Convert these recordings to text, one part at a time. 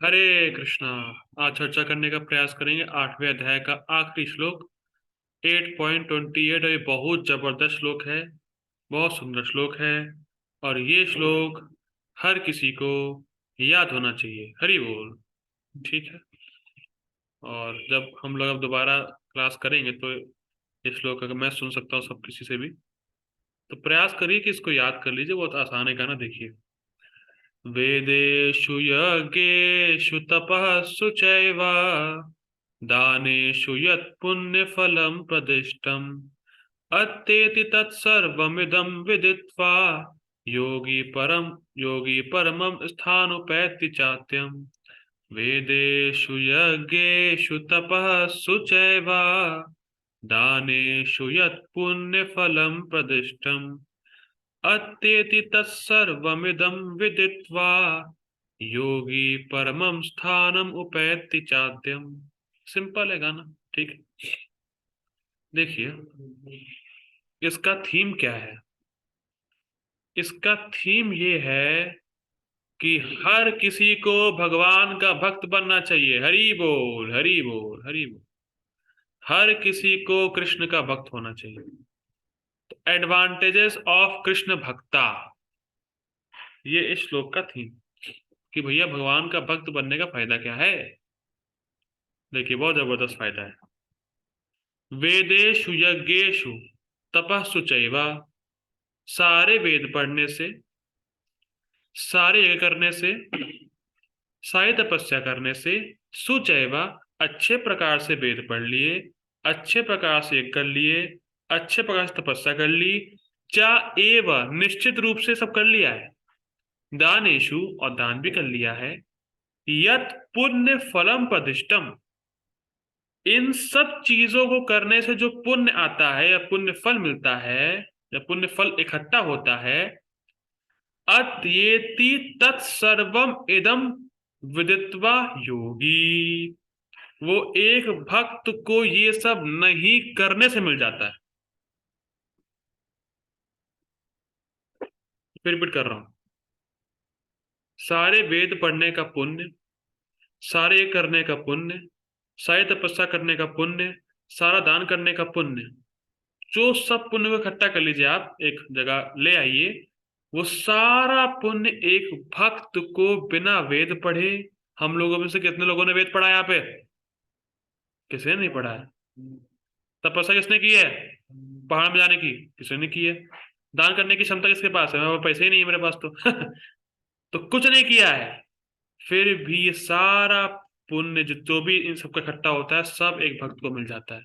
हरे कृष्णा। आज चर्चा करने का प्रयास करेंगे 8वें अध्याय का आखिरी श्लोक 8.28। और ये बहुत जबरदस्त श्लोक है, बहुत सुंदर श्लोक है। और ये श्लोक हर किसी को याद होना चाहिए। हरि बोल। ठीक है। और जब हम लोग अब दोबारा क्लास करेंगे तो ये श्लोक अगर मैं सुन सकता हूँ सब किसी से भी, तो प्रयास करिए कि इसको याद कर लीजिए। बहुत आसान है गाना, देखिए। वेदेषु यज्ञेषु तपःसु चैव दानेषु यत् पुण्यफलं प्रदिष्टम् अत्येति तत्सर्वमिदं विदित्वा योगी परमं स्थानुपैति चात्यम्। वेदेषु यज्ञेषु तपःसु चैव दानेषु यत् पुण्यफलं प्रदिष्टम् अत्येति तत्सर्वमिदं विदित्वा योगी परमं स्थानम उपैति चाद्यम। सिंपल है गाना, ठीक है। देखिए इसका थीम क्या है। इसका थीम ये है कि हर किसी को भगवान का भक्त बनना चाहिए। हरि बोल, हरि बोल, हरि बोल। हर किसी को कृष्ण का भक्त होना चाहिए। एडवांटेजेस ऑफ कृष्ण भक्ता, ये इस श्लोक का थीम, कि भैया भगवान का भक्त बनने का फायदा क्या है। देखिए बहुत जबरदस्त फायदा है। वेदेषु यज्ञेषु तपस्सु चैव, सारे वेद पढ़ने से, सारे यज्ञ करने से, सारी तपस्या करने से, सुचैव, अच्छे प्रकार से वेद पढ़ लिए, अच्छे प्रकार से यज्ञ कर लिए, अच्छे प्रकार से तपस्या कर ली, चा एव, निश्चित रूप से सब कर लिया है, दानेशु, और दान भी कर लिया है, यत पुण्य फलम प्रतिष्ठम, इन सब चीजों को करने से जो पुण्य आता है या पुण्य फल मिलता है या पुण्य फल इकट्ठा होता है, अत्येति तत्सर्वम इदम विदित्वा योगी, वो एक भक्त को ये सब नहीं करने से मिल जाता है। फिर रिपीट कर रहा हूं। सारे वेद पढ़ने का पुण्य, सारे करने का पुण्य, सारी तपस्या करने का पुण्य, सारा दान करने का पुण्य, जो सब पुण्य को इकट्ठा कर लीजिए, आप एक जगह ले आइए। वो सारा पुण्य एक भक्त को बिना वेद पढ़े, हम लोगों में से कितने लोगों ने वेद पढ़ा है यहाँ पे? किसी ने नहीं पढ़ा है। तपस्या किसने की है? पहाड़ में जाने की किसी ने की है। दान करने की क्षमता किसके पास है? मेरे पास पैसे ही नहीं है, मेरे पास तो तो कुछ नहीं किया है। फिर भी ये सारा पुण्य जो भी इन सबका इकट्ठा होता है, सब एक भक्त को मिल जाता है।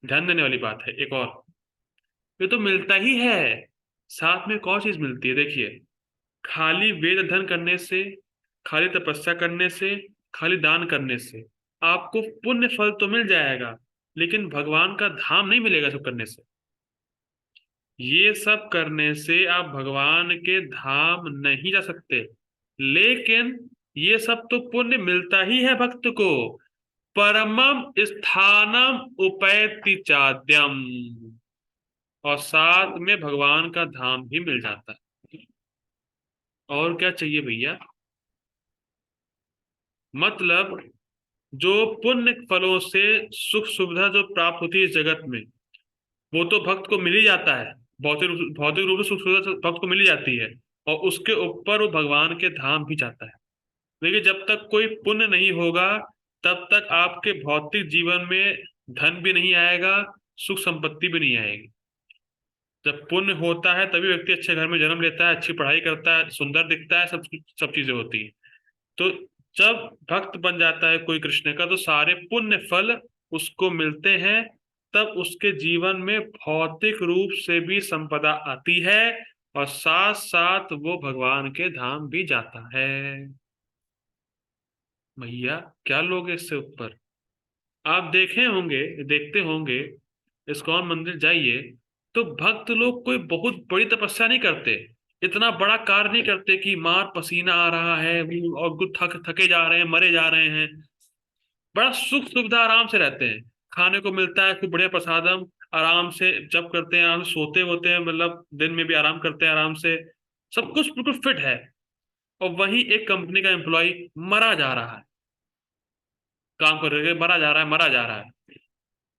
ध्यान देने वाली बात है एक और, ये तो मिलता ही है, साथ में एक और चीज मिलती है। देखिए, खाली वेद अध्ययन करने से, खाली तपस्या करने से, खाली दान करने से आपको पुण्य फल तो मिल जाएगा, लेकिन भगवान का धाम नहीं मिलेगा सब करने से। ये सब करने से आप भगवान के धाम नहीं जा सकते, लेकिन ये सब तो पुण्य मिलता ही है भक्त को। परमम स्थानम उपैति चाद्यम, और साथ में भगवान का धाम भी मिल जाता है। और क्या चाहिए भैया? मतलब जो पुण्य फलों से सुख सुविधा जो प्राप्त होती है इस जगत में, वो तो भक्त को मिल ही जाता है। भौतिक रूप से सुख सुविधा तो भक्त को मिल ही जाती है, और उसके ऊपर वो भगवान के धाम भी जाता है। लेकिन जब तक कोई पुण्य नहीं होगा, तब तक आपके भौतिक जीवन में धन भी नहीं आएगा, सुख संपत्ति भी नहीं आएगी। जब पुण्य होता है तभी व्यक्ति अच्छे घर में जन्म लेता है, अच्छी पढ़ाई करता है, सुंदर दिखता है, सब चीजें होती हैं। तो जब भक्त बन जाता है कोई कृष्ण का, तो सारे पुण्य फल उसको मिलते हैं। तब उसके जीवन में भौतिक रूप से भी संपदा आती है, और साथ साथ वो भगवान के धाम भी जाता है। भैया क्या लोगे इससे ऊपर? आप देखे होंगे, देखते होंगे, इस्कॉन मंदिर जाइए तो भक्त लोग कोई बहुत बड़ी तपस्या नहीं करते, इतना बड़ा कार्य नहीं करते कि मार पसीना आ रहा है और कुछ थके जा रहे हैं, मरे जा रहे हैं। बड़ा सुख सुविधा आराम से रहते हैं, खाने को मिलता है खूब बढ़िया प्रसादम, आराम से जब करते हैं, आराम से सोते होते हैं, मतलब दिन में भी आराम करते हैं आराम से, सब कुछ बिल्कुल फिट है। और वहीं एक कंपनी का एम्प्लॉय मरा जा रहा है, काम कर रहे मरा जा रहा है, मरा जा रहा है,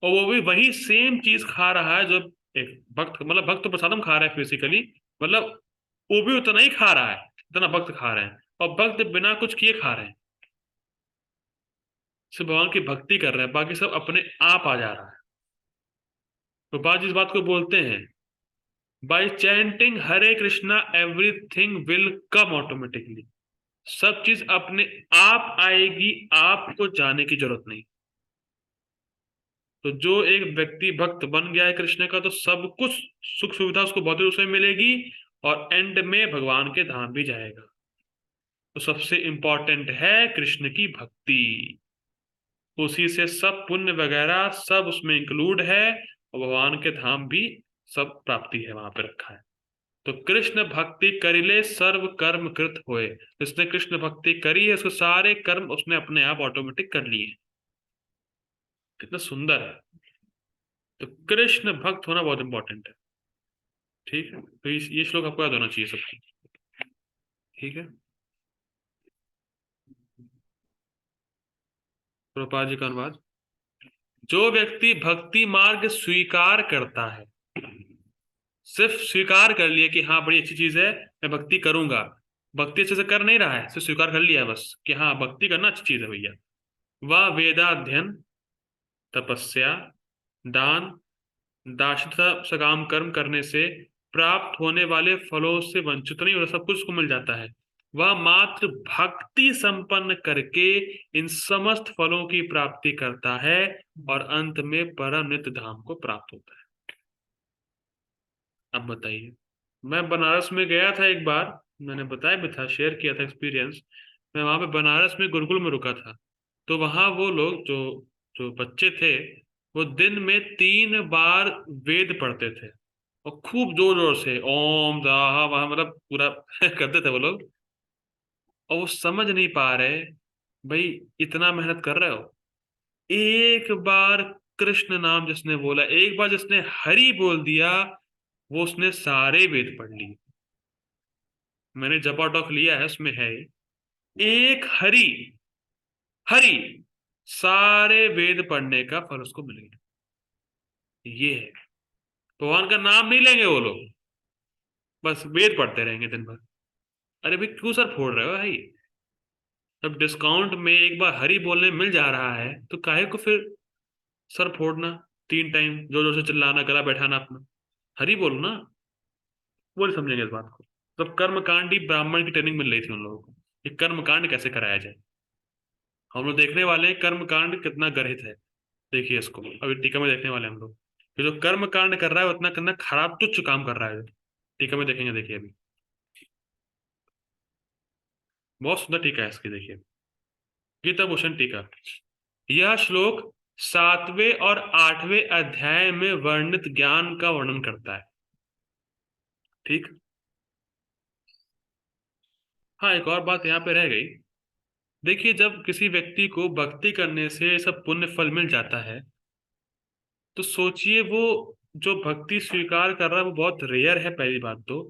और वो भी वही सेम चीज खा रहा है जो एक भक्त, मतलब भक्त तो प्रसादम खा रहा है फिजिकली, मतलब वो भी उतना ही खा रहा है जितना भक्त खा रहे हैं, और भक्त बिना कुछ किए खा रहे हैं, सिर्फ भगवान की भक्ति कर रहे हैं, बाकी सब अपने आप आ जा रहा है। तो बात इस बात को बोलते हैं, by chanting Hare Krishna everything will come automatically, सब चीज अपने आप आएगी, आपको जाने की जरूरत नहीं। तो जो एक व्यक्ति भक्त बन गया है कृष्ण का, तो सब कुछ सुख सुविधा उसको भौतिक रूप से मिलेगी, और एंड में भगवान के धाम भी जाएगा। तो सबसे इंपॉर्टेंट है कृष्ण की भक्ति, उसी से सब पुण्य वगैरह सब उसमें इंक्लूड है, और भगवान के धाम भी सब प्राप्ति है वहां पे रखा है। तो कृष्ण भक्ति करिले सर्व कर्म कृत होए, जिसने कृष्ण भक्ति करी है उसके सारे कर्म उसने अपने आप ऑटोमेटिक कर लिए। कितना सुंदर है। तो कृष्ण भक्त होना बहुत इंपॉर्टेंट है। ठीक है, तो ये श्लोक आपको याद होना चाहिए सबको। ठीक है। प्रभुपाद जी का अनुवाद। जो व्यक्ति भक्ति मार्ग स्वीकार करता है, सिर्फ स्वीकार कर लिया कि हाँ बड़ी अच्छी चीज है, मैं भक्ति करूंगा, भक्ति अच्छे से कर नहीं रहा है, सिर्फ स्वीकार कर लिया है बस कि हाँ भक्ति करना अच्छी चीज है भैया, वह वेदाध्ययन, तपस्या, दान, दाशिता सकाम कर्म करने से प्राप्त होने वाले फलों से वंचित नहीं होता, सब कुछ उसको मिल जाता है। वह मात्र भक्ति संपन्न करके इन समस्त फलों की प्राप्ति करता है, और अंत में परम नित्य धाम को प्राप्त होता है। अब बताइए, मैं बनारस में गया था एक बार, मैंने बताया भी था, शेयर किया था एक्सपीरियंस। मैं वहां पे बनारस में गुरुकुल में रुका था। तो वहां वो लोग जो जो बच्चे थे, वो दिन में 3 बार वेद पढ़ते थे, और खूब जोर जोर से ओम दाह वहां मतलब पूरा करते थे वो लोग। और वो समझ नहीं पा रहे, भाई इतना मेहनत कर रहे हो, एक बार कृष्ण नाम जिसने बोला, एक बार जिसने हरि बोल दिया, वो उसने सारे वेद पढ़ लिए। मैंने जपा टॉक लिया है, उसमें है एक हरि, हरि, सारे वेद पढ़ने का फल उसको मिलेगा। ये है, भगवान का नाम नहीं लेंगे वो लोग, बस वेद पढ़ते रहेंगे दिन भर। अरे भाई क्यों सर फोड़ रहे हो भाई, जब डिस्काउंट में एक बार हरी बोलने मिल जा रहा है तो काहे को फिर सर फोड़ना, 3 टाइम जोर जोर से चिल्लाना, गला बैठाना अपना, हरी बोलो ना। वो नहीं समझेंगे इस बात को। तब कर्मकांडी ब्राह्मण की ट्रेनिंग मिल रही थी उन लोगों को, कि कर्मकांड कैसे कराया जाए। हम लोग देखने वाले हैं कर्मकांड कितना गर्हित है। देखिए इसको अभी टीका में देखने वाले हैं हम लोग, कि जो कर्मकांड कर रहा है वो उतना कितना खराब तुच्छ काम कर रहा है। टीका में देखेंगे, देखिए अभी बहुत सुंदर टीका है इसकी, देखिए गीता भूषण टीका। यह श्लोक 7वें और 8वें अध्याय में वर्णित ज्ञान का वर्णन करता है। ठीक। हाँ, एक और बात यहाँ पे रह गई। देखिए जब किसी व्यक्ति को भक्ति करने से सब पुण्य फल मिल जाता है, तो सोचिए वो जो भक्ति स्वीकार कर रहा है वो बहुत रेयर है पहली बात तो।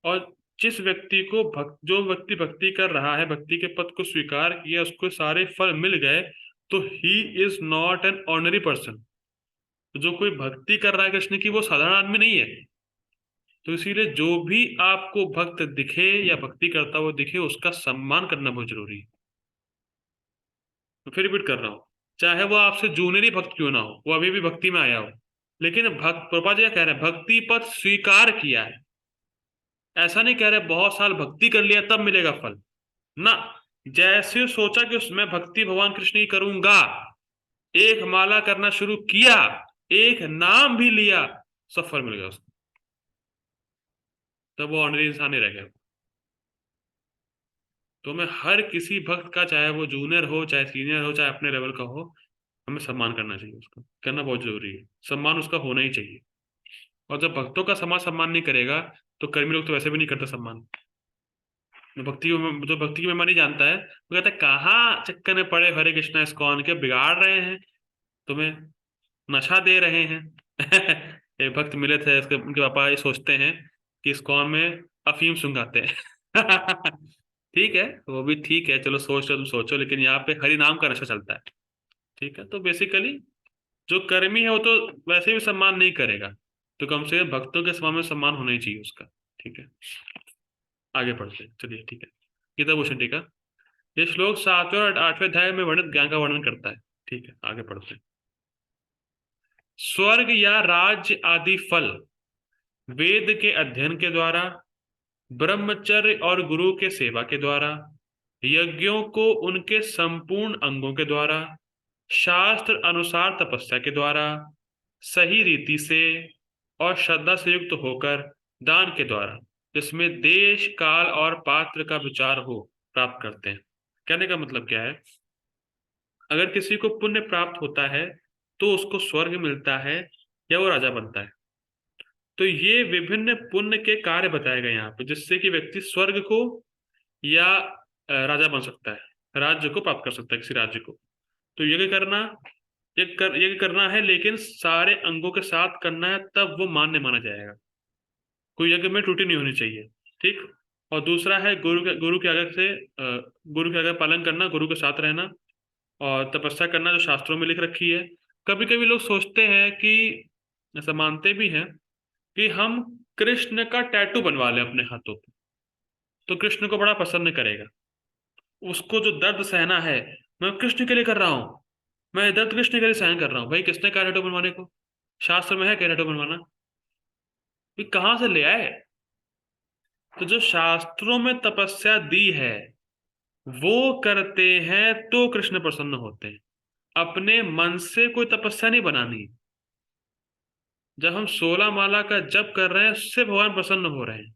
और जिस व्यक्ति को जो व्यक्ति भक्ति कर रहा है, भक्ति के पद को स्वीकार किया, उसको सारे फल मिल गए, तो he is not an ordinary person. तो जो कोई भक्ति कर रहा है कृष्ण की, वो साधारण आदमी नहीं है। तो इसीलिए जो भी आपको भक्त दिखे या भक्ति करता हुआ दिखे, उसका सम्मान करना बहुत जरूरी है। तो फिर रिपीट कर रहा हूँ, चाहे वो आपसे जूनियर ही भक्त क्यों ना हो, वो अभी भी भक्ति में आया हो, लेकिन भक्त प्रभुपाद जी क्या कह रहे हैं, भक्ति पथ स्वीकार किया है। ऐसा नहीं कह रहे बहुत साल भक्ति कर लिया तब मिलेगा फल, ना। जैसे सोचा कि उसमें भक्ति भगवान कृष्ण की करूंगा, एक माला करना शुरू किया, एक नाम भी लिया, सब फल मिल गया उसको, तब वो ऑर्डिनरी इंसान नहीं रह गया। तो मैं हर किसी भक्त का, चाहे वो जूनियर हो चाहे सीनियर हो चाहे अपने लेवल का हो, हमें सम्मान करना चाहिए, उसका करना बहुत जरूरी है, सम्मान उसका होना ही चाहिए। और जब भक्तों का समाज सम्मान नहीं करेगा, तो कर्मी लोग तो वैसे भी नहीं करते सम्मान। जो भक्ति की महिमा नहीं जानता है वो कहता है कहाँ चक्कर में पड़े, हरे कृष्णा इस्कॉन के बिगाड़ रहे हैं तुम्हें, नशा दे रहे हैं। एक भक्त मिले थे, उनके पापा ये सोचते हैं कि इस्कॉन में अफीम सुंघाते हैं। ठीक है, वो भी ठीक है, चलो सोच लो, तुम सोचो, लेकिन यहाँ पे हरि नाम का नशा चलता है। ठीक है, तो बेसिकली जो कर्मी है वो तो वैसे भी सम्मान नहीं करेगा, तो कम से कम भक्तों के समान में सम्मान होना ही चाहिए उसका। ठीक है, आगे पढ़ते हैं, चलिए ठीक है। गीता भूषण टीका। ये श्लोक 7वें और 8वें अध्याय में वर्णित ज्ञान का वर्णन करता है। ठीक है, आगे पढ़ते हैं। स्वर्ग या राज्य आदि फल वेद के अध्ययन के द्वारा, ब्रह्मचर्य और गुरु के सेवा के द्वारा, यज्ञों को उनके संपूर्ण अंगों के द्वारा, शास्त्र अनुसार तपस्या के द्वारा, सही रीति से और श्रद्धा से युक्त होकर दान के द्वारा, जिसमें देश काल और पात्र का विचार हो, प्राप्त करते हैं। कहने का मतलब क्या है? अगर किसी को पुण्य प्राप्त होता है तो उसको स्वर्ग मिलता है या वो राजा बनता है। तो ये विभिन्न पुण्य के कार्य बताए गए यहाँ पे, जिससे कि व्यक्ति स्वर्ग को या राजा बन सकता है, राज्य को प्राप्त कर सकता है, किसी राज्य को। तो यज्ञ करना है, लेकिन सारे अंगों के साथ करना है, तब वो मान्य माना जाएगा। कोई यज्ञ में त्रुटि नहीं होनी चाहिए। ठीक। और दूसरा है गुरु के आज्ञा पालन करना, गुरु के साथ रहना, और तपस्या करना जो शास्त्रों में लिख रखी है। कभी कभी लोग सोचते हैं कि, ऐसा मानते भी हैं, कि हम कृष्ण का टैटू बनवा लें अपने हाथों पे, तो कृष्ण को बड़ा पसंद करेगा। उसको जो दर्द सहना है, मैं कृष्ण के लिए कर रहा हूँ, मैं दर्द कृष्ण के लिए सहन कर रहा हूँ। भाई किसने कहा टैटू बनवाने को? शास्त्र में है क्या टैटू बनवाना? ये कहाँ से ले आए? तो जो शास्त्रों में तपस्या दी है वो करते हैं तो कृष्ण प्रसन्न होते हैं। अपने मन से कोई तपस्या नहीं बनानी। जब हम 16 माला का जप कर रहे हैं, उससे भगवान प्रसन्न हो रहे हैं,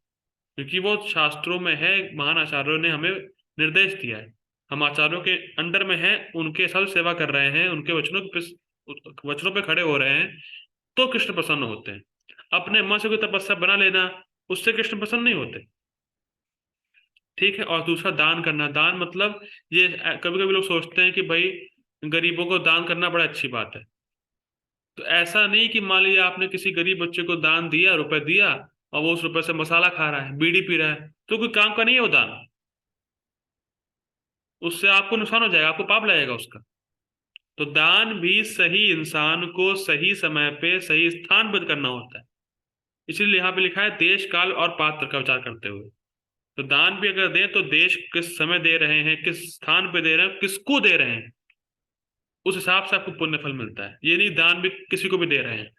क्योंकि वो शास्त्रों में है, महान आचार्यों ने हमें निर्देश दिया है। हम आचार्यों के अंडर में हैं, उनके साथ सेवा कर रहे हैं, उनके वचनों पे खड़े हो रहे हैं, तो कृष्ण प्रसन्न होते हैं। अपने मन से कोई तपस्या बना लेना, उससे कृष्ण प्रसन्न नहीं होते। ठीक है। और दूसरा दान करना। दान मतलब ये, कभी कभी लोग सोचते हैं कि भाई गरीबों को दान करना बड़ा अच्छी बात है। तो ऐसा नहीं कि मान लीजिए आपने किसी गरीब बच्चे को दान दिया, रुपए दिया, और वो उस रुपए से मसाला खा रहा है, बीड़ी पी रहा है, तो कोई काम का नहीं है वो दान। उससे आपको नुकसान हो जाएगा, आपको पाप लगेगा उसका। तो दान भी सही इंसान को सही समय पे सही स्थान पर करना होता है। इसीलिए यहाँ पे लिखा है देश काल और पात्र का विचार करते हुए। तो दान भी अगर दें तो देश किस समय दे रहे हैं, किस स्थान पे दे रहे हैं, किसको दे रहे हैं, उस हिसाब से आपको पुण्य फल मिलता है। ये नहीं दान भी किसी को भी दे रहे हैं,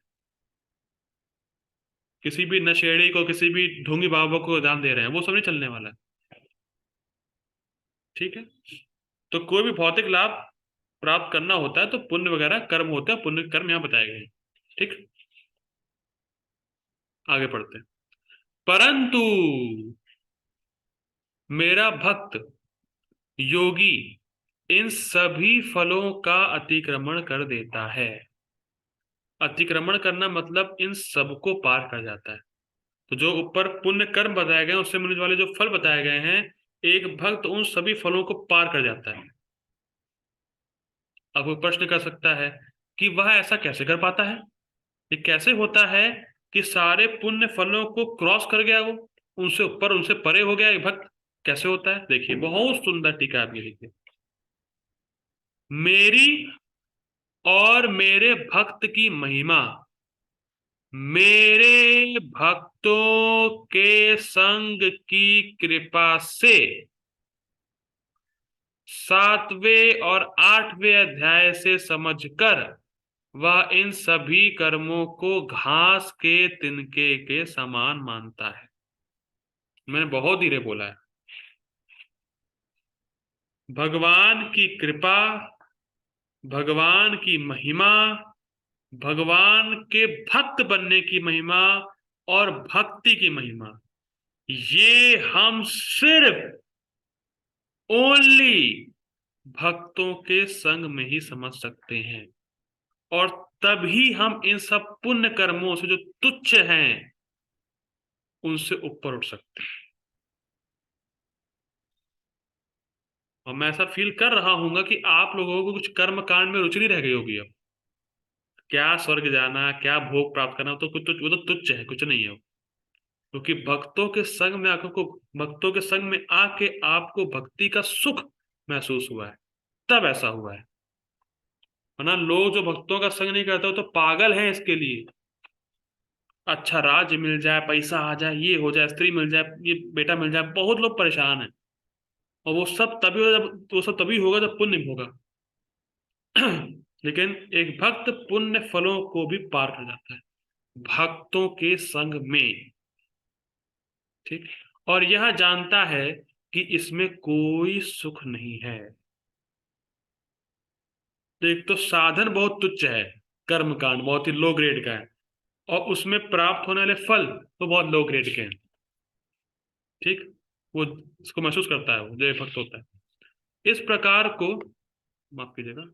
किसी भी नशेड़ी को, किसी भी ढोंगी बाबा को दान दे रहे हैं, वो सब नहीं चलने वाला है। ठीक है। तो कोई भी भौतिक लाभ प्राप्त करना होता है तो पुण्य वगैरह कर्म होते हैं, पुण्य कर्म यहाँ बताए गए हैं। ठीक। आगे पढ़ते हैं। परंतु मेरा भक्त योगी इन सभी फलों का अतिक्रमण कर देता है। अतिक्रमण करना मतलब इन सबको पार कर जाता है। तो जो ऊपर पुण्य कर्म बताए गए हैं, उससे मिलने वाले जो फल बताए गए हैं, एक भक्त उन सभी फलों को पार कर जाता है। अब कोई प्रश्न कर सकता है कि वह ऐसा कैसे कर पाता है? ये कैसे होता है कि सारे पुण्य फलों को क्रॉस कर गया वो, उनसे ऊपर, उनसे परे हो गया एक भक्त? कैसे होता है? देखिए, बहुत सुंदर टीका आप ये लिखिए। मेरी और मेरे भक्त की महिमा मेरे भक्तों के संग की कृपा से 7वें और 8वें अध्याय से समझकर वह इन सभी कर्मों को घास के तिनके के समान मानता है। मैंने बहुत धीरे बोला है। भगवान की कृपा, भगवान की महिमा, भगवान के भक्त बनने की महिमा और भक्ति की महिमा, ये हम सिर्फ ओनली भक्तों के संग में ही समझ सकते हैं। और तभी हम इन सब पुण्य कर्मों से जो तुच्छ हैं उनसे ऊपर उठ सकते हैं। और मैं ऐसा फील कर रहा हूंगा कि आप लोगों को कुछ कर्म कांड में रुचि नहीं रह गई होगी अब। क्या स्वर्ग जाना, क्या भोग प्राप्त करना, तो कुछ वो तो तुच्छ है, कुछ नहीं है वो। क्योंकि भक्तों के संग में आके आपको भक्ति का सुख महसूस हुआ है, तब ऐसा हुआ है। वरना लोग जो भक्तों का संग नहीं करते वो तो पागल हैं इसके लिए। अच्छा राज्य मिल जाए, पैसा आ जाए, ये हो जाए, स्त्री मिल जाए, ये बेटा मिल जाए, बहुत लोग परेशान हैं। और वो सब तभी होगा जब पुण्य होगा। लेकिन एक भक्त पुण्य फलों को भी पार कर जाता है भक्तों के संग में। ठीक। और यह जानता है कि इसमें कोई सुख नहीं है। तो एक तो साधन बहुत तुच्छ है, कर्म कांड बहुत ही लो ग्रेड का है, और उसमें प्राप्त होने वाले फल तो बहुत लो ग्रेड के हैं। ठीक। वो इसको महसूस करता है, वो जो भक्त होता है इस प्रकार को। माफ कीजिएगा।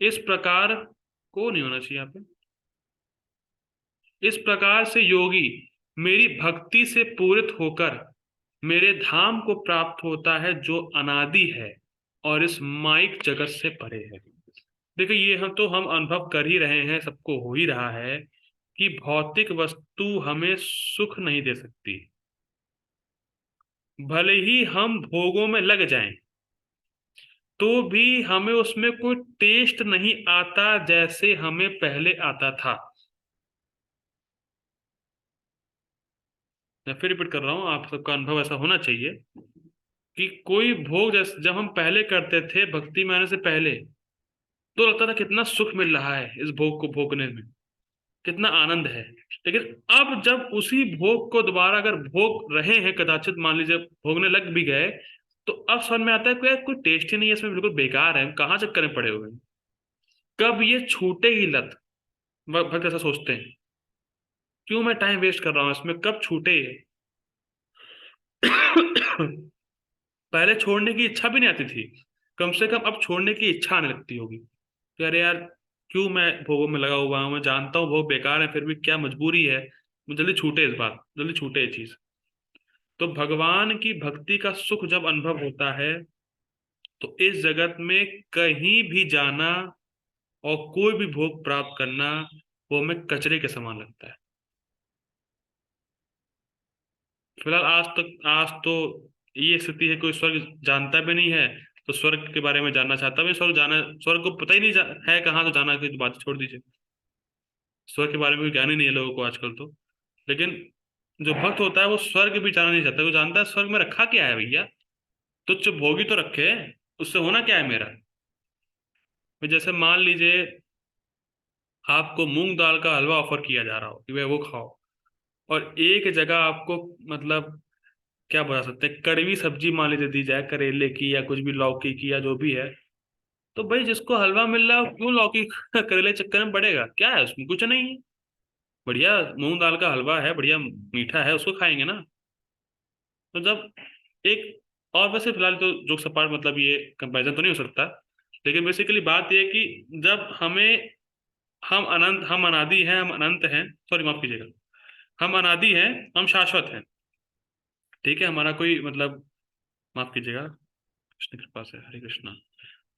इस प्रकार को नहीं होना चाहिए यहाँ पे। इस प्रकार से योगी मेरी भक्ति से पूरित होकर मेरे धाम को प्राप्त होता है, जो अनादि है और इस माइक जगत से परे है। देखिए, ये हम अनुभव कर ही रहे हैं, सबको हो ही रहा है कि भौतिक वस्तु हमें सुख नहीं दे सकती। भले ही हम भोगों में लग जाएं तो भी हमें उसमें कोई टेस्ट नहीं आता जैसे हमें पहले आता था। मैं फिर रिपीट कर रहा हूं, आप सबका अनुभव ऐसा होना चाहिए कि कोई भोग जैसे जब हम पहले करते थे भक्ति में आने से पहले, तो लगता था कितना सुख मिल रहा है इस भोग को भोगने में, कितना आनंद है। लेकिन अब जब उसी भोग को दोबारा अगर भोग रहे हैं, कदाचित मान लीजिए भोगने लग भी गए, तो अब समझ में आता है कि यार कोई टेस्ट ही नहीं है इसमें, बिल्कुल बेकार है, हम कहाँ चक्कर में पड़े हुए हैं। कब ये छूटेगी लत, भक्त ऐसा सोचते हैं, क्यों मैं टाइम वेस्ट कर रहा हूँ इसमें, कब छूटे ये। पहले छोड़ने की इच्छा भी नहीं आती थी, कम से कम अब छोड़ने की इच्छा आने लगती होगी कि अरे यार, क्यों मैं भोगों में लगा हुआ हूं, मैं जानता हूँ भोग बेकार है, फिर भी क्या मजबूरी है, मुझे जल्दी छूटे इस बात, जल्दी छूटे ये चीज। तो भगवान की भक्ति का सुख जब अनुभव होता है, तो इस जगत में कहीं भी जाना और कोई भी भोग प्राप्त करना वो हमें कचरे के समान लगता है। फिलहाल आज तो ये स्थिति है, कोई स्वर्ग जानता भी नहीं है, तो स्वर्ग के बारे में जानना चाहता भी, स्वर्ग को पता ही नहीं है कहाँ, तो जाना की तो बात छोड़ दीजिए। स्वर्ग के बारे में कोई ज्ञान ही नहीं है लोगों को आजकल तो। लेकिन जो भक्त होता है वो स्वर्ग भी जाना नहीं चाहता, वो जानता है स्वर्ग में रखा क्या है भैया, तुच्छ भोगी तो रखे हैं, उससे होना क्या है मेरा। तो जैसे मान लीजिए आपको मूंग दाल का हलवा ऑफर किया जा रहा हो कि भाई वो खाओ, और एक जगह आपको मतलब क्या बता सकते हैं, कड़वी सब्जी मान लीजिए दी जाए, करेले की या कुछ भी, लौकी की या जो भी है, तो भाई जिसको हलवा मिल रहा है वो क्यों लौकी करेले चक्कर में पड़ेगा, क्या है उसमें, कुछ नहीं है। बढ़िया मूंग दाल का हलवा है, बढ़िया मीठा है, उसको खाएंगे ना। तो जब एक, और वैसे फिलहाल तो जोक सपाट मतलब ये कंपैरिजन तो नहीं हो सकता, लेकिन बेसिकली बात ये है कि जब हमें, हम अनादि हैं, हम अनंत हैं, सॉरी माफ कीजिएगा, हम अनादि हैं, हम शाश्वत हैं। ठीक है, हमारा कोई मतलब, माफ कीजिएगा, कृष्ण कृपा से, हरे कृष्णा।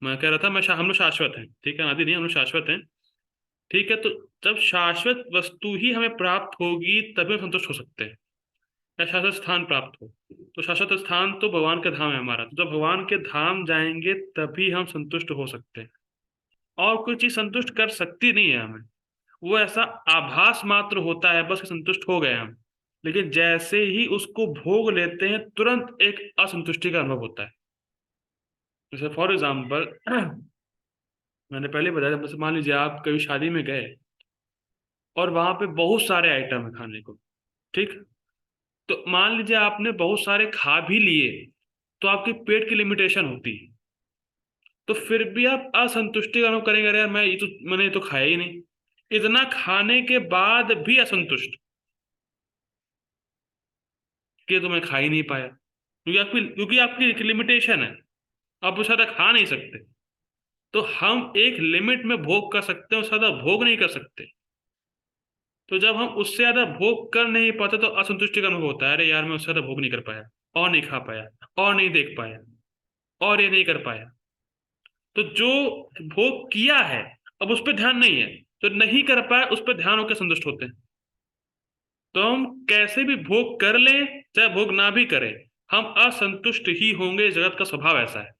मैं कह रहा था हम लोग शाश्वत हैं, ठीक है, अनादि नहीं, हम लोग शाश्वत हैं। ठीक है, तो जब शाश्वत वस्तु ही हमें प्राप्त होगी तभी हम संतुष्ट हो सकते हैं, या शाश्वत स्थान प्राप्त हो। तो शाश्वत स्थान तो भगवान का धाम है हमारा, तो जब भगवान के धाम जाएंगे तभी हम संतुष्ट हो सकते हैं। और कोई चीज संतुष्ट कर सकती नहीं है हमें, वो ऐसा आभास मात्र होता है बस कि संतुष्ट हो गए हम। लेकिन जैसे ही उसको भोग लेते हैं तुरंत एक असंतुष्टि का अनुभव होता है। जैसे फॉर एग्जाम्पल मैंने पहले बताया, जैसे मान लीजिए आप कभी शादी में गए और वहां पे बहुत सारे आइटम है खाने को। ठीक। तो मान लीजिए आपने बहुत सारे खा भी लिए, तो आपके पेट की लिमिटेशन होती है, तो फिर भी आप असंतुष्टि का अनुभव करेंगे, अरे यार मैंने ये तो खाया ही नहीं। इतना खाने के बाद भी असंतुष्ट कि ये तो मैं खा ही नहीं पाया, क्योंकि आपकी एक लिमिटेशन है, आप उससे ज्यादा खा नहीं सकते। तो हम एक लिमिट में भोग कर सकते हैं, उससे ज्यादा भोग नहीं कर सकते। तो जब हम उससे ज्यादा भोग कर नहीं पाते तो असंतुष्टि का अनुभव होता है, अरे यार मैं उससे ज्यादा भोग नहीं कर पाया, और नहीं खा पाया, और नहीं देख पाया, और ये नहीं कर पाया। तो जो भोग किया है अब उस पर ध्यान नहीं है, तो नहीं कर पाए उस पर ध्यान होकर संतुष्ट होते हैं। तो हम कैसे भी भोग कर लें, चाहे भोग ना भी करें, हम असंतुष्ट ही होंगे, जगत का स्वभाव ऐसा है।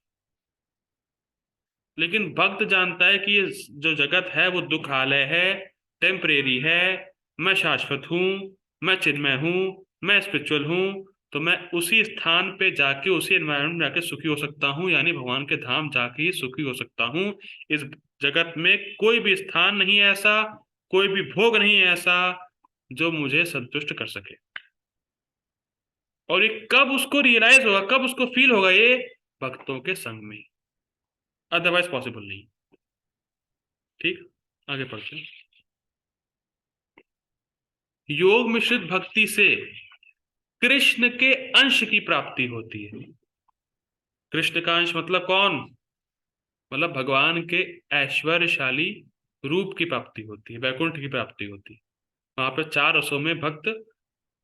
लेकिन भक्त जानता है कि ये जो जगत है वो दुखालय है, टेम्परेरी है, मैं शाश्वत हूँ, मैं चिन्मय हूँ, मैं स्पिरिचुअल हूँ। तो मैं उसी स्थान पे जाके, उसी एनवायरनमेंट में जाके सुखी हो सकता हूँ, यानी भगवान के धाम जाके ही सुखी हो सकता हूँ। इस जगत में कोई भी स्थान नहीं है ऐसा, कोई भी भोग नहीं है ऐसा जो मुझे संतुष्ट कर सके। और ये कब उसको रियलाइज होगा, कब उसको फील होगा, ये भक्तों के संग में, अदरवाइज पॉसिबल नहीं। ठीक, आगे पढ़ते हैं। योग मिश्रित भक्ति से कृष्ण के अंश की प्राप्ति होती है। कृष्ण का अंश मतलब कौन? मतलब भगवान के ऐश्वर्यशाली रूप की प्राप्ति होती है, वैकुंठ की प्राप्ति होती है। वहां पर चार रसों में भक्त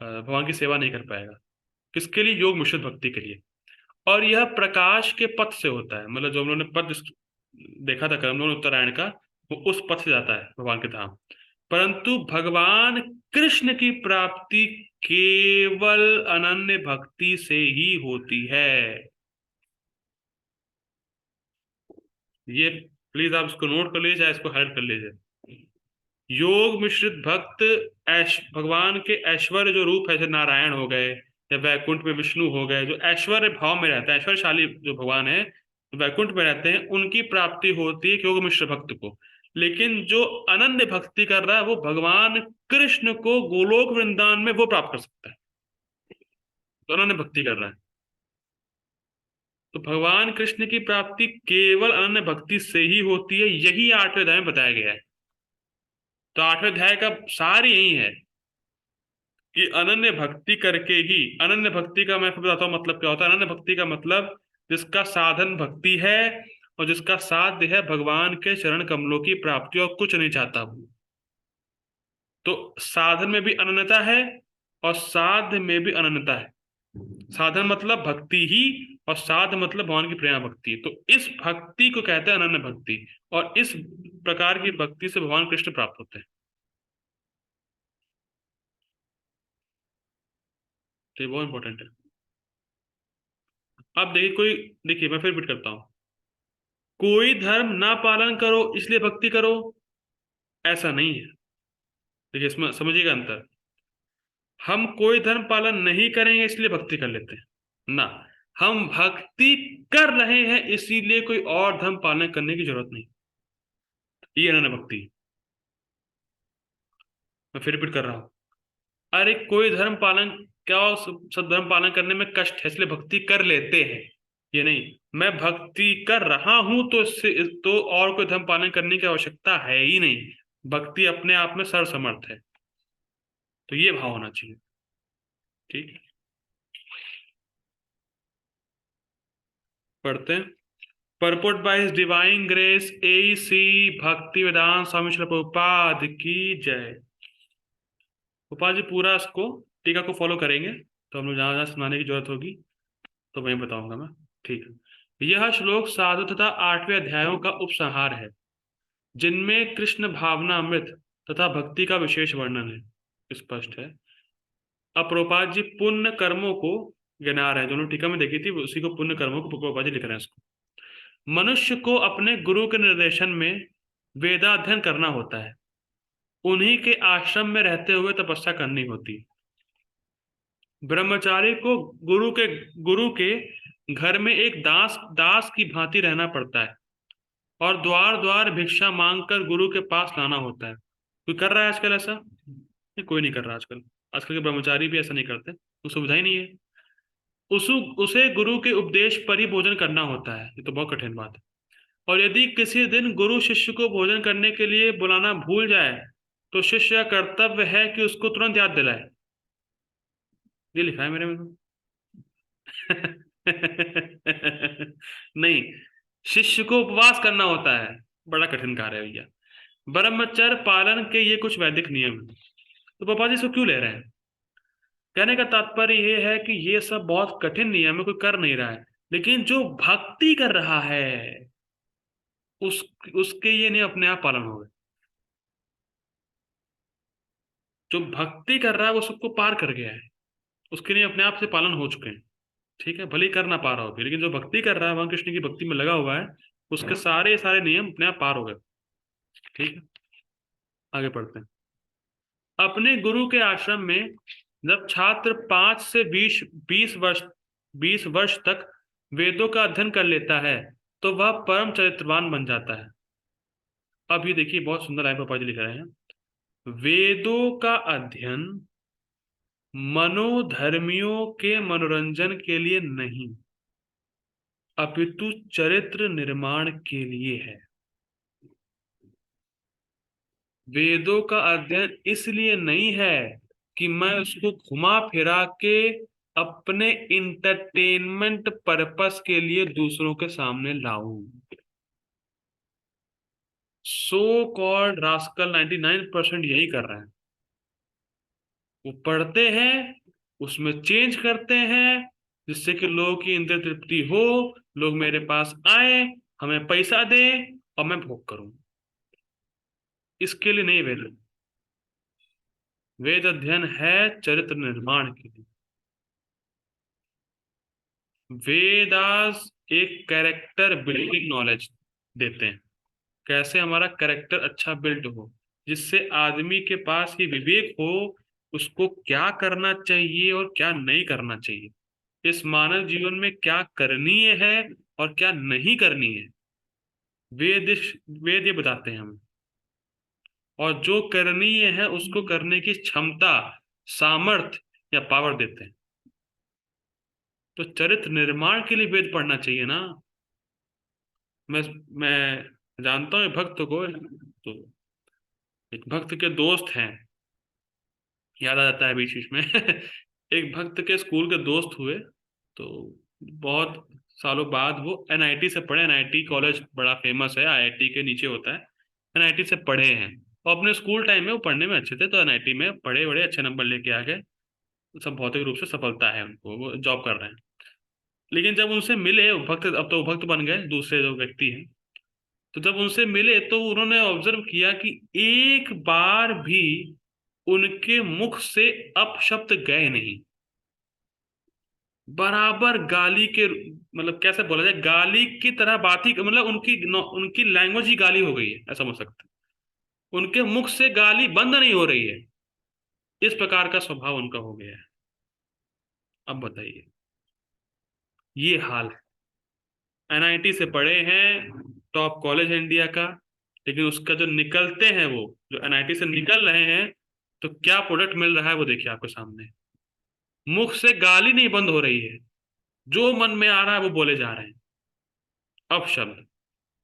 भगवान की सेवा नहीं कर पाएगा। किसके लिए? योग मिश्रित भक्ति के लिए। और यह प्रकाश के पथ से होता है, मतलब जो हम लोगों ने पद देखा था कर्म उत्तरायण का, वो उस पथ से जाता है भगवान के धाम। परंतु भगवान कृष्ण की प्राप्ति केवल अनन्य भक्ति से ही होती है। ये प्लीज आप इसको नोट कर लीजिए, इसको हाइलाइट कर लीजिए। योग मिश्रित भक्त भगवान के ऐश्वर्य जो रूप है, जैसे नारायण हो गए या वैकुंठ में विष्णु हो गए, जो ऐश्वर्य भाव में रहता है, ऐश्वर्यशाली जो भगवान है, वैकुंठ में रहते हैं, उनकी प्राप्ति होती है योग मिश्र भक्त को। लेकिन जो अनन्य भक्ति कर रहा है, वो भगवान कृष्ण को गोलोक वृंदावन में वो प्राप्त कर सकता है, तो अनन्य भक्ति कर रहा है। तो भगवान कृष्ण की प्राप्ति केवल अनन्य भक्ति से ही होती है, यही 8वें अध्याय में बताया गया है। तो 8वें अध्याय का सार यही है कि अनन्य भक्ति करके ही, अनन्य भक्ति का मैं फिर बताता हूँ मतलब क्या होता है। अनन्य भक्ति का मतलब जिसका साधन भक्ति है और जिसका साध्य है भगवान के चरण कमलों की प्राप्ति, और कुछ नहीं चाहता वो। तो साधन में भी अनन्यता है और साध्य में भी अनन्यता है। साधन मतलब भक्ति ही, और साध मतलब भगवान की प्रेमा भक्ति। तो इस भक्ति को कहते हैं अनन्य भक्ति, और इस प्रकार की भक्ति से भगवान कृष्ण प्राप्त होते हैं। तो ये बहुत इंपॉर्टेंट है। अब देखिए, देखिए मैं फिर रिपीट करता हूँ। कोई धर्म ना पालन करो इसलिए भक्ति करो, ऐसा नहीं है। देखिए इसमें समझिएगा अंतर। हम कोई धर्म पालन नहीं करेंगे इसलिए भक्ति कर लेते हैं ना, हम भक्ति कर रहे हैं इसीलिए कोई और धर्म पालन करने की जरूरत नहीं। ये है ना भक्ति। मैं फिर रिपीट कर रहा हूँ। अरे कोई धर्म पालन, क्या सब धर्म पालन करने में कष्ट है इसलिए भक्ति कर लेते हैं, ये नहीं। मैं भक्ति कर रहा हूं तो इससे तो और कोई धर्म पालन करने की आवश्यकता है ही नहीं। भक्ति अपने आप में सर्वसमर्थ है। तो ये भाव होना चाहिए। ठीक, पढ़ते हैं। Purport by his divine grace A C Bhaktivedanta स्वामी श्री प्रभुपाद की जय। गोपाल जी पूरा इसको टीका को फॉलो करेंगे, तो हम लोग जहाँ जहाँ सुनाने की जरूरत होगी तो वहीं बताऊंगा मैं। ठीक है। यह श्लोक साधु तथा 8वें अध्यायों का उपसंहार है, जिनमें कृष्ण भावना अमृत तथा भक्ति का विशेष वर्णन है। स्पष्ट है। अब प्रभुपाद जी पुण्य कर्मों को गिना रहे हैं, दोनों टीका में देखी थी, उसी को पुण्य कर्मों को प्रभुपाद जी लिख रहे हैं इसको। मनुष्य को अपने गुरु के निर्देशन में वेदाध्ययन करना होता है, उन्हीं के आश्रम में रहते हुए तपस्या करनी होती है। ब्रह्मचारी को गुरु के घर में एक दास दास की भांति रहना पड़ता है, और द्वार द्वार भिक्षा मांगकर गुरु के पास लाना होता है। कोई कर रहा है आजकल ऐसा? नहीं, कोई नहीं कर रहा आजकल। आजकल के ब्रह्मचारी भी ऐसा नहीं करते, वो सुविधा ही नहीं है। उसे गुरु के उपदेश पर ही भोजन करना होता है, ये तो बहुत कठिन बात है। और यदि किसी दिन गुरु शिष्य को भोजन करने के लिए बुलाना भूल जाए, तो शिष्य का कर्तव्य है कि उसको तुरंत याद दिलाए। ये लिखा है मेरे में तो। नहीं, शिष्य को उपवास करना होता है, बड़ा कठिन कार्य है भैया। ब्रह्मचर्य पालन के ये कुछ वैदिक नियम है। तो पापा जी इसको क्यों ले रहे हैं? कहने का तात्पर्य ये है कि ये सब बहुत कठिन नियम है, कोई कर नहीं रहा है, लेकिन जो भक्ति कर रहा है उस उसके ये नहीं अपने आप पालन हो गए। जो भक्ति कर रहा है वो सबको पार कर गया है, उसके लिए अपने आप से पालन हो चुके हैं। ठीक है, भले ही कर ना पा रहा हो भी, लेकिन जो भक्ति कर रहा है, भगवान कृष्ण की भक्ति में लगा हुआ है, उसके सारे सारे नियम अपने आप पार हो गए। ठीक है, आगे पढ़ते हैं। अपने गुरु के आश्रम में जब छात्र 5 से 20 वर्ष तक वेदों का अध्ययन कर लेता है तो वह परम चरित्रवान बन जाता है। अब ये देखिए, बहुत सुंदर लाइन पापा जी लिख रहे हैं। वेदों का अध्ययन मनोधर्मियों के मनोरंजन के लिए नहीं, अपितु चरित्र निर्माण के लिए है। वेदों का अध्ययन इसलिए नहीं है कि मैं उसको घुमा फिरा के अपने इंटरटेनमेंट पर्पस के लिए दूसरों के सामने लाऊं। सो कॉल्ड रास्कल 99% यही कर रहे हैं। वो पढ़ते हैं, उसमें चेंज करते हैं, जिससे कि लोगों की इंद्रिय तृप्ति हो, लोग मेरे पास आए, हमें पैसा दे और मैं भोग करूं। इसके लिए नहीं वेद। वेद अध्ययन है चरित्र निर्माण के लिए। वेदास एक कैरेक्टर बिल्डिंग नॉलेज देते हैं, कैसे हमारा कैरेक्टर अच्छा बिल्ड हो, जिससे आदमी के पास ये विवेक हो, उसको क्या करना चाहिए और क्या नहीं करना चाहिए, इस मानव जीवन में क्या करनीय है और क्या नहीं करनी है। वेद वेद ये बताते हैं हमें, और जो करनीय है उसको करने की क्षमता, सामर्थ्य या पावर देते हैं। तो चरित्र निर्माण के लिए वेद पढ़ना चाहिए ना। मैं जानता हूँ एक भक्त को, तो एक भक्त के दोस्त हैं, याद आ जाता है बीच बीच में एक भक्त के स्कूल के दोस्त हुए, तो बहुत सालों बाद वो एनआईटी से पढ़े। एनआईटी कॉलेज बड़ा फेमस है, आईआईटी के नीचे होता है। एनआईटी से पढ़े हैं, और अपने स्कूल टाइम में वो पढ़ने में अच्छे थे, तो एनआईटी में पढ़े, बड़े अच्छे नंबर लेके आ गए, सब भौतिक रूप से सफलता है उनको, वो जॉब कर रहे हैं। लेकिन जब उनसे मिले वो भक्त, अब तो वो भक्त बन गए, दूसरे जो व्यक्ति हैं, तो जब उनसे मिले तो उन्होंने ऑब्जर्व किया कि एक बार भी उनके मुख से अपशब्द गए नहीं। बराबर गाली के, मतलब कैसे बोला जाए, गाली की तरह बात ही, मतलब उनकी लैंग्वेज ही गाली हो गई है, ऐसा समझ सकते हैं। उनके मुख से गाली बंद नहीं हो रही है, इस प्रकार का स्वभाव उनका हो गया है। अब बताइए, ये हाल है। एनआईटी से पढ़े हैं, टॉप कॉलेज है इंडिया का, लेकिन उसका जो निकलते हैं, वो जो एनआईटी से निकल रहे हैं, तो क्या प्रोडक्ट मिल रहा है वो देखिए आपके सामने। मुख से गाली नहीं बंद हो रही है, जो मन में आ रहा है वो बोले जा रहे हैं, अपशब्द,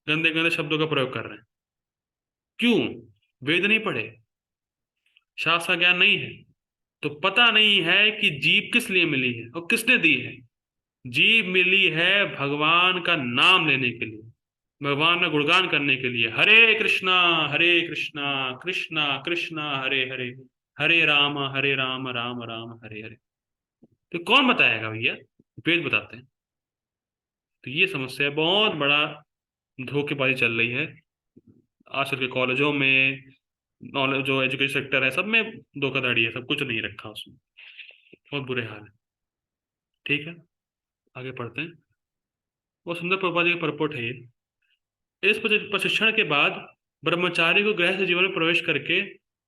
गंदे गंदे शब्दों का प्रयोग कर रहे हैं। क्यों? वेद नहीं पढ़े, शास्त्र ज्ञान नहीं है, तो पता नहीं है कि जीभ किस लिए मिली है और किसने दी है। जीभ मिली है भगवान का नाम लेने के लिए, भगवान का गुणगान करने के लिए। हरे कृष्णा कृष्णा कृष्णा हरे हरे, हरे राम राम राम हरे हरे। तो कौन बताएगा भैया? वेद बताते हैं। तो ये समस्या बहुत बड़ा धोखेबाजी चल रही है आजकल के कॉलेजों में, नॉलेज जो एजुकेशन सेक्टर है, सब में धोखाधड़ी है, सब कुछ नहीं रखा उसमें, बहुत बुरे हाल है। ठीक है, आगे पढ़ते हैं। वो सुंदर प्रभुपाद जी का परपोट है ये। इस प्रशिक्षण के बाद ब्रह्मचारी को गृहस्थ जीवन में प्रवेश करके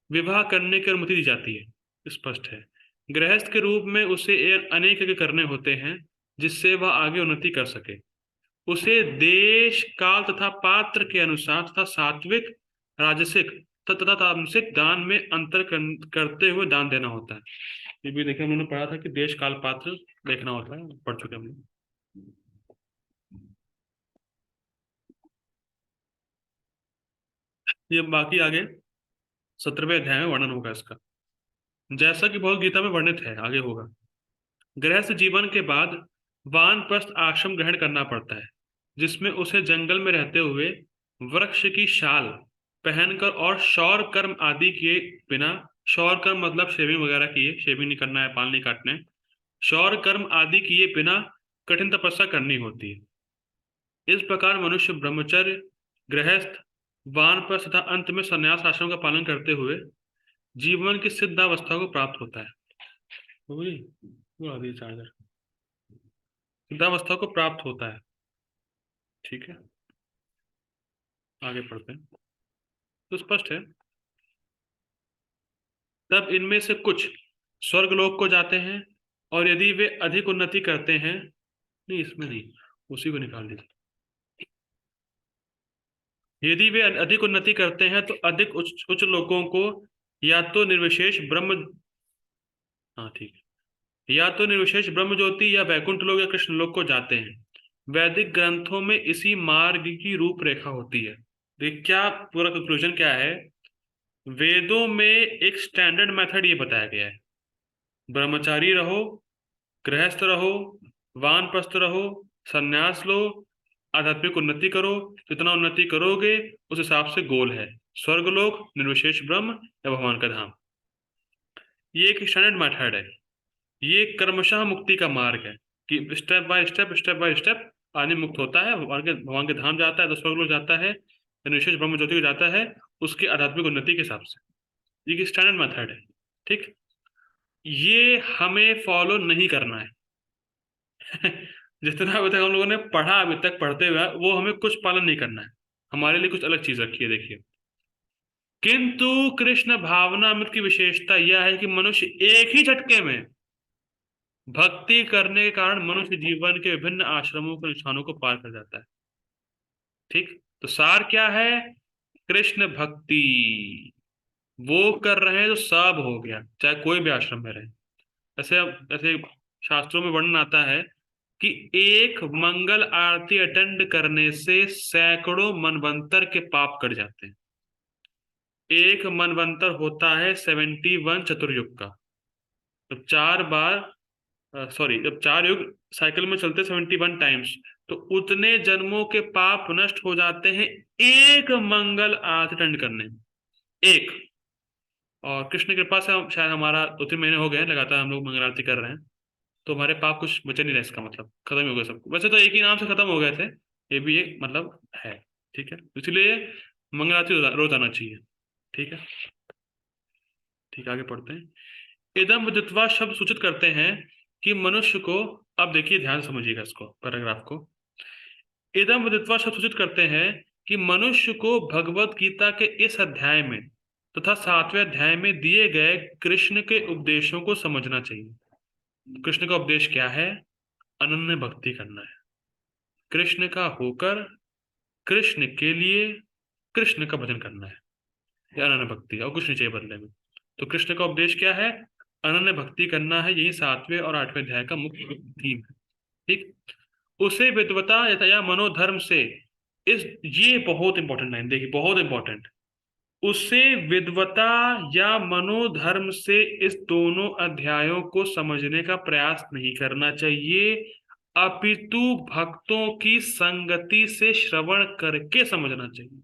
विवाह करने की अनुमति दी जाती है। स्पष्ट है, गृहस्थ के रूप में उसे अनेक यज्ञ करने होते हैं, जिससे वह आगे उन्नति कर सके। उसे देश काल तथा पात्र के अनुसार तथा सात्विक, राजसिक तथा तामसिक दान में अंतर करते हुए दान देना होता है। ये भी देखिए, हमने पढ़ा था कि देश काल पात्र देखना होता है, पढ़ चुके हम लोग। ये बाकी आगे 17वें अध्याय में वर्णन होगा इसका, जैसा कि भगवद गीता में वर्णित है, आगे होगा। गृहस्थ जीवन के बाद वानप्रस्थ आश्रम ग्रहण करना पड़ता है, जिसमें उसे जंगल में रहते हुए वृक्ष की शाल पहनकर और शौर कर्म आदि किए बिना, शौर कर्म मतलब शेविंग वगैरह किए, शेविंग नहीं करना है, बाल नहीं काटने, शौर कर्म आदि किए बिना कठिन तपस्या करनी होती है। इस प्रकार मनुष्य ब्रह्मचर्य, गृहस्थ, वानप्रस्थ तथा अंत में संन्यास आश्रम का पालन करते हुए जीवन की सिद्धावस्था को प्राप्त होता है। वही वो अभी चार्जर सिद्धावस्था को प्राप्त होता है। ठीक है, आगे पढ़ते हैं। तो स्पष्ट है, तब इनमें से कुछ स्वर्गलोक को जाते हैं, और यदि वे अधिक उन्नति करते हैं, नहीं इसमें नहीं, उसी को निकाल दीजिए। यदि वे अधिक उन्नति करते हैं तो अधिक उच्च उच्च लोगों को या तो निर्विशेष ब्रह्म, हाँ ठीक है, या तो निर्विशेष ब्रह्म ज्योति या वैकुंठ लोक या कृष्ण लोक को जाते हैं। वैदिक ग्रंथों में इसी मार्ग की रूपरेखा होती है। देख क्या पूरा कंक्लूजन क्या है, वेदों में एक स्टैंडर्ड मेथड ये बताया गया है, ब्रह्मचारी रहो, गृहस्थ रहो, वानप्रस्थ रहो, संन्यास लो, आध्यात्मिक उन्नति करो, जितना उन्नति करोगे उस हिसाब से गोल है, स्वर्गलोक, निर्विशेष ब्रह्म या भगवान का धाम। ये एक स्टैंडर्ड मेथड है, ये कर्मशः मुक्ति का मार्ग है कि step by step, step by step आदमी मुक्त होता है, भगवान के धाम जाता है, तो स्वर्गलोक जाता है, निर्विशेष ब्रह्म ज्योति को जाता है, उसकी आध्यात्मिक उन्नति के हिसाब से। ये स्टैंडर्ड मेथड है। ठीक, ये हमें फॉलो नहीं करना है। जितना अभी तक हम लोगों ने पढ़ा, अभी तक पढ़ते हुए वो हमें कुछ पालन नहीं करना है, हमारे लिए कुछ अलग चीज रखी है, देखिए। किंतु कृष्ण भावनामृत की विशेषता यह है कि मनुष्य एक ही झटके में भक्ति करने के कारण मनुष्य जीवन के विभिन्न आश्रमों के निशानों को पार कर जाता है। ठीक, तो सार क्या है, कृष्ण भक्ति वो कर रहे हैं तो सब हो गया, चाहे कोई भी आश्रम में रहे। ऐसे ऐसे शास्त्रों में वर्णन आता है कि एक मंगल आरती अटेंड करने से सैकड़ों मनवंतर के पाप कट जाते हैं। एक मनवंतर होता है 71 चतुर्युग का, तो 4 बार, सॉरी, जब 4 युग साइकिल में चलते 71 टाइम्स, तो उतने जन्मों के पाप नष्ट हो जाते हैं एक मंगल आरती अटेंड करने में। एक, और कृष्ण की कृपा से शायद हमारा 2-3 महीने हो गए हैं लगातार हम लोग मंगल आरती कर रहे हैं, तो हमारे पाप कुछ बचे नहीं रहे, इसका मतलब खत्म ही हो गए सब। वैसे तो एक ही नाम से खत्म हो गए थे, ये भी एक मतलब है। ठीक है, इसलिए मंगल आरती रोज आना चाहिए। ठीक है, ठीक है, आगे पढ़ते हैं। इदम विदित्वा शब्द सूचित करते हैं कि मनुष्य को, अब देखिए ध्यान से समझिएगा इसको, पैराग्राफ को। इदम विदित्वा शब्द सूचित करते हैं कि मनुष्य को भगवत गीता के इस अध्याय में तथा 7वें अध्याय में दिए गए कृष्ण के उपदेशों को समझना चाहिए। कृष्ण का उपदेश क्या है, अनन्य भक्ति करना है, कृष्ण का होकर कृष्ण के लिए कृष्ण का भजन करना है, ये अनन्य भक्ति है, और कुछ नहीं चाहिए बदले में। तो कृष्ण का उपदेश क्या है, अनन्य भक्ति करना है, यही 7वें और 8वें अध्याय का मुख्य थीम है। ठीक, उसे विद्वता या मनोधर्म से, इस, ये बहुत इंपॉर्टेंट लाइन देखिए, बहुत इंपॉर्टेंट, उसे विद्वता या मनोधर्म से इस दोनों अध्यायों को समझने का प्रयास नहीं करना चाहिए, अपितु भक्तों की संगति से श्रवण करके समझना चाहिए।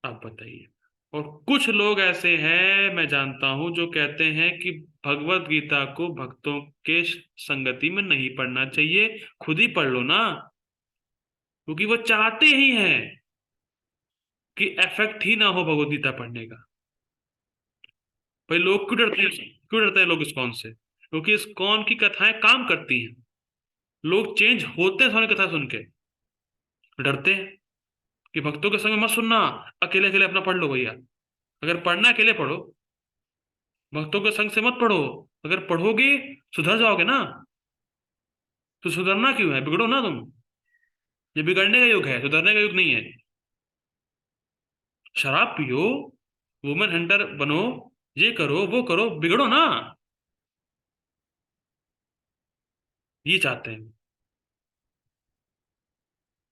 आप बताइए। और कुछ लोग ऐसे हैं मैं जानता हूं जो कहते हैं कि भगवत गीता को भक्तों के संगति में नहीं पढ़ना चाहिए, खुद ही पढ़ लो ना, क्योंकि वो चाहते ही हैं कि इफेक्ट ही ना हो भगवत गीता पढ़ने का। भाई लोग क्यों डरते हैं, क्यों डरते हैं लोग इस्कॉन से, क्योंकि इस्कॉन की कथाएं काम करती हैं, लोग चेंज होते हैं सारी कथा सुन के। डरते हैं कि भक्तों के संग में मत सुनना, अकेले अकेले अपना पढ़ लो भैया, अगर पढ़ना है, अकेले पढ़ो, भक्तों के संग से मत पढ़ो। अगर पढ़ोगे सुधर जाओगे ना, तो सुधरना क्यों है, बिगड़ो ना तुम। ये बिगड़ने का युग है, सुधरने का युग नहीं है। शराब पियो, वुमेन हंटर बनो, ये करो वो करो, बिगड़ो ना, ये चाहते हैं।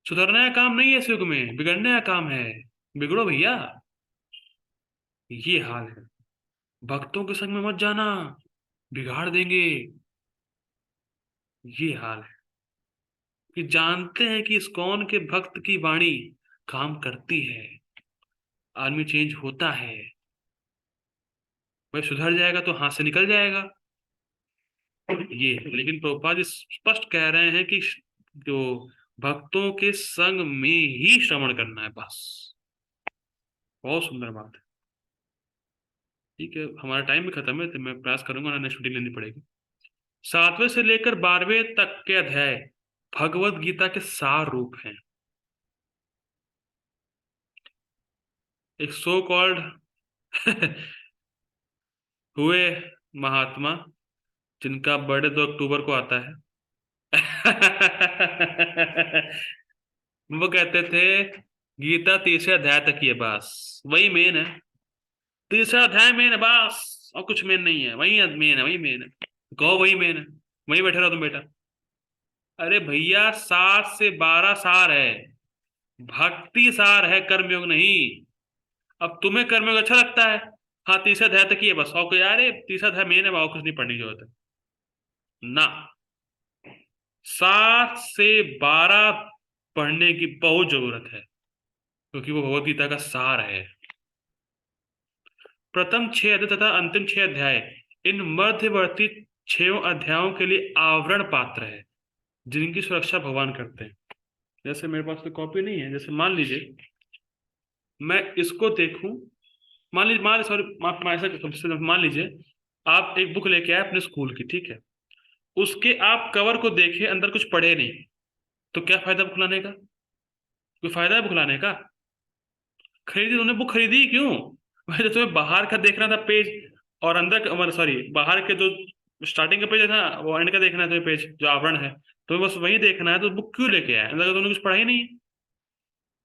सुधरने का काम नहीं है इस युग में, बिगड़ने का काम है, बिगड़ो भैया, ये हाल है। भक्तों के संग में मत जाना, बिगाड़ देंगे, ये हाल है। कि जानते हैं कि इस्कॉन के भक्त की वाणी काम करती है, आदमी चेंज होता है, भाई सुधर जाएगा तो हाथ से निकल जाएगा, ये है। लेकिन प्रभुपाद जी स्पष्ट कह रहे हैं कि जो भक्तों के संग में ही श्रवण करना है, बस। बहुत सुंदर बात है। ठीक है, हमारा टाइम भी खत्म है, तो मैं प्रयास करूंगा ना, नेक्स्ट मीटिंग लेनी पड़ेगी। 7वें से लेकर 12वें तक के अध्याय भगवत गीता के सार रूप हैं। एक सो कॉल्ड हुए महात्मा, जिनका बर्थडे 2 अक्टूबर को आता है। वो कहते थे गीता तीसरे अध्याय तक ही है, बस वही मेन है। तीसरा अध्याय मेन है बस, और कुछ मेन नहीं है, वही मेन है, वही मेन है। कहो वही मेन है, वही बैठे रहो तुम बेटा। अरे भैया, 7 से 12 सार है, भक्ति सार है, कर्मयोग नहीं। अब तुम्हें कर्मयोग अच्छा लगता है, हाँ तीसरा अध्याय तक ही है बस, और कोई यार तीसरा अध्याय मेन है, और कुछ नहीं पढ़ने की जरूरत है ना। 7 से 12 पढ़ने की बहुत जरूरत है, क्योंकि वो भगवत गीता का सार है। प्रथम 6 अध्याय तथा अंतिम 6 अध्याय इन मध्यवर्ती 6 अध्यायों के लिए आवरण पात्र है, जिनकी सुरक्षा भगवान करते हैं। जैसे मेरे पास तो कॉपी नहीं है, जैसे मान लीजिए मैं इसको देखूं, मान लीजिए सॉरी, मान लीजिए आप एक बुक लेके आए अपने स्कूल की, ठीक है। उसके आप कवर को देखे, अंदर कुछ पढ़े नहीं, तो क्या फायदा बुक लाने का? कोई फायदा है बुक लाने का? खरीदी तुमने, बुक खरीदी ही क्यों? भाई तो तुम्हें बाहर का देखना था पेज, और अंदर का, सॉरी, बाहर के जो स्टार्टिंग का पेज है ना, वो एंड का देखना है तुम्हें, पेज जो आवरण है, तुम्हें बस वही देखना है, तो बुक क्यों लेके आए अंदर का? तुमने कुछ पढ़ा ही नहीं।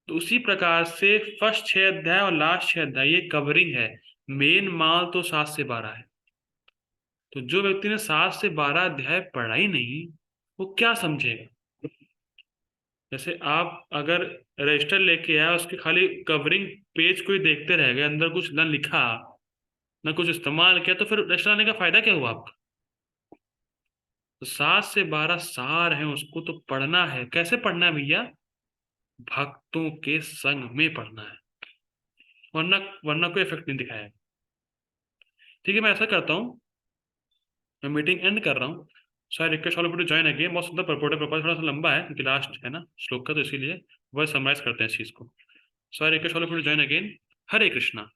तो उसी प्रकार से फर्स्ट 6 अध्याय और लास्ट 6 अध्याय ये कवरिंग है। मेन माल तो 7 से 12 है। तो जो व्यक्ति ने 7 से 12 अध्याय पढ़ा ही नहीं, वो क्या समझेगा? जैसे आप अगर रजिस्टर लेके आए, उसके खाली कवरिंग पेज को ही देखते रह गए, अंदर कुछ ना लिखा, ना कुछ इस्तेमाल किया, तो फिर रजिस्टर लाने का फायदा क्या हुआ आपका? तो 7 से 12 सार है, उसको तो पढ़ना है। कैसे पढ़ना है भैया? भक्तों के संग में पढ़ना है, वरना वरना कोई इफेक्ट नहीं दिखाया। ठीक है, मैं ऐसा करता हूँ, मैं मीटिंग एंड कर रहा हूँ। So I request all to join again. बहुत सुंदर प्रपोजल, प्रपोजल थोड़ा सा लंबा है क्योंकि लास्ट है ना श्लोक का, तो इसीलिए वह समराइज करते हैं इस चीज को। So I request all to join again. Hare Krishna.